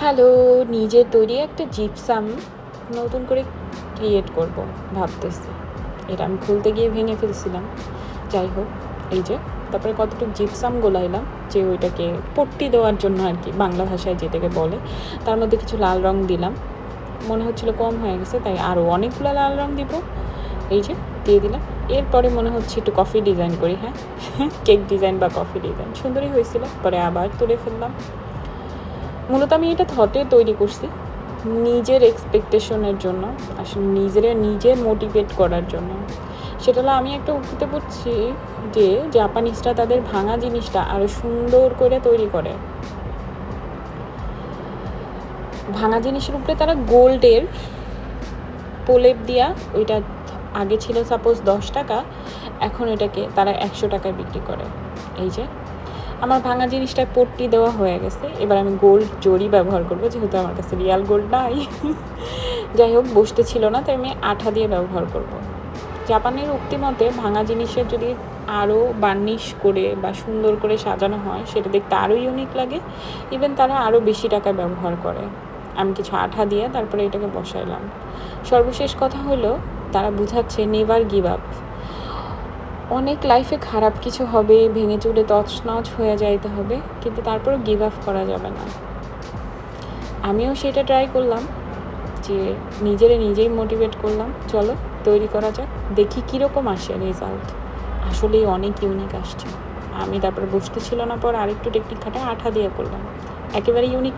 Hello, নিজের তৈরি একটা জিপসাম নতুন করে ক্রিয়েট করব ভাবতেছি। এটা আমি খুলতে গিয়ে ভেঙে ফেলছিলাম। যাই হোক, এই যে তারপরে কতটুকু জিপসাম গোলাইলাম, যে ওইটাকে পট্টি দেওয়ার জন্য আর কি, বাংলা ভাষায় যেটাকে বলে। তার মধ্যে কিছু লাল রং দিলাম, মনে হচ্ছিল কম হয়ে গেছে, তাই আরও অনেকগুলো লাল রং দিব। এই যে দিয়ে দিলাম। এরপরে মনে হচ্ছে একটু কফি ডিজাইন করি। হ্যাঁ, কেক ডিজাইন বা কফি ডিজাইন সুন্দরই হয়েছিল, পরে আবার তুলে ফেললাম। মূলত আমি এটা থটে তৈরি করছি, নিজের এক্সপেকটেশনের জন্য, আসলে নিজে মোটিভেট করার জন্য। সেটা হলো, আমি একটা উক্তিতে পড়ছি যে জাপানিজরা তাদের ভাঙা জিনিসটা আরও সুন্দর করে তৈরি করে। ভাঙা জিনিসের উপরে তারা গোল্ডের প্রলেপ দিয়া, ওইটা আগে ছিল সাপোজ 10 টাকা, এখন এটাকে তারা 100 টাকায় বিক্রি করে। এই যে আমার ভাঙা জিনিসটায় পট্টি দেওয়া হয়ে গেছে, এবার আমি গোল্ড জরি ব্যবহার করবো, যেহেতু আমার কাছে রিয়াল গোল্ড নাই। যাই হোক, বসতে ছিল না, তাই আমি আঠা দিয়ে ব্যবহার করব। জাপানের উক্তি মতে ভাঙা জিনিসের যদি আরও বার্নিশ করে বা সুন্দর করে সাজানো হয়, সেটা দেখতে আরও ইউনিক লাগে। ইভেন তারা আরও বেশি টাকা ব্যবহার করে। আমি কিছু আঠা দিয়ে তারপরে এটাকে বসাইলাম। সর্বশেষ কথা হলো, তারা বুঝাচ্ছে নেভার গিভ আপ। অনেক লাইফে খারাপ কিছু হবে, ভেঙে চুরে তছনছ হয়ে যাইতে হবে, কিন্তু তারপরেও গিভ আপ করা যাবে না। আমিও সেটা ট্রাই করলাম, যে নিজেই মোটিভেট করলাম, চলো তৈরি করা যাক, দেখি কীরকম আসে রেজাল্ট। আসলেই অনেক ইউনিক আসছে। আমি তারপরে বসতে ছিল না, পর আরেকটু টেকনিক খাটায় আঠা দিয়ে করলাম, একেবারে ইউনিক।